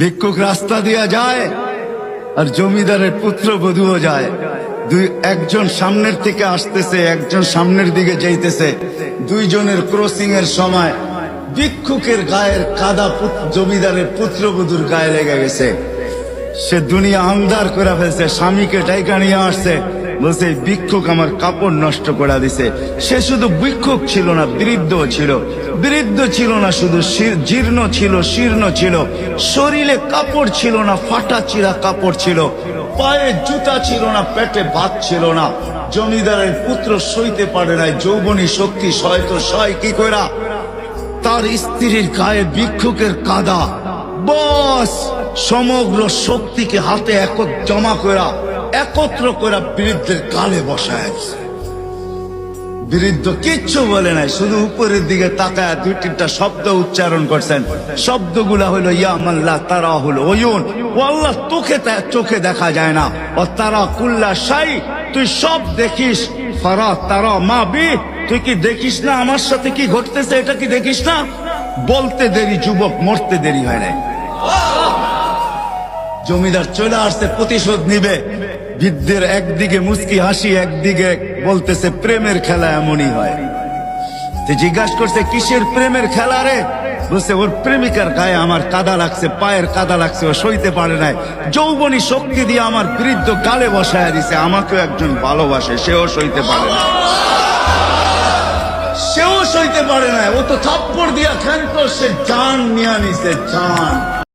ভিক্ষুক রাস্তা দিয়া যায় আর জমিদারের পুত্রবধূও যায়। একজন সামনের থেকে আসতেছে, একজন সামনের দিকে যাইতেছে। দুইজনের ক্রসিং এর সময় ভিক্ষুকের গায়ের কাদা জমিদারের পুত্রবধূর গায়ে লেগে গেছে। সে দুনিয়া আন্ধার করে ফেলছে, স্বামীকে ডাইকা নিয়ে আসছে, বলছে ভিক্ষুক আমার কাপড় নষ্ট করে দিছে। সে শুধু ভিক্ষুক ছিল না, বৃদ্ধ ছিল। বৃদ্ধ ছিল না শুধু, জীর্ণ ছিল, শীর্ণ ছিল। শরীরে কাপড় ছিল না, ফাটা চিরা কাপড় ছিল। পায়ে জুতা ছিল না, পেটে ভাত ছিল না। জমিদারের পুত্র সইতে পারে নাই, যৌবনী শক্তি সয় তো সয় কি কইরা তার স্ত্রীর গায়ে ভিক্ষুকের কাদা। বস সমগ্র শক্তিকে হাতে একত্র করা বৃদ্ধের গালে বসায়। বৃদ্ধ কিচ্ছু বলে নাই, শুধু উপরের দিকে তাকায় দুই তিনটা শব্দ উচ্চারণ করছেন। শব্দগুলা হলো ইয়া মাল্লাহ তারা হলো ওয়ুন, ও আল্লাহ চোখে দেখা যায় না। ও তারা কুল্লা শাই, তুই সব দেখিস। ফারা তারা মা বি, তুই কি দেখিস না আমার সাথে কি ঘটতেছে? এটা কি দেখিস না? বলতে দেরি যুবক, মরতে দেরি হয় নাই। জমিদার চলে আসছে, প্রতিশোধ নিবে। বৃদ্ধের একদিকে মুস্কি হাসি, একদিকে বলতেছে প্রেমের খেলা এমনই হয়। জিজ্ঞাসা করছে কিসের প্রেমের খেলা রে? বলছে ওর প্রেমিকার গায়ে আমার কাদা লাগছে, পায়ের কাদা লাগছে, ও সইতে পারে নাই। যৌবনী শক্তি দিয়ে আমার বৃদ্ধ গালে বসায় দিছে। আমাকেও একজন ভালোবাসে, সেও সইতে পারে না, সেও সইতে পারে না। ও তো থাপ্পড় দিয়া ক্ষান্ত, সে জান নিয়ে নিছে, জান।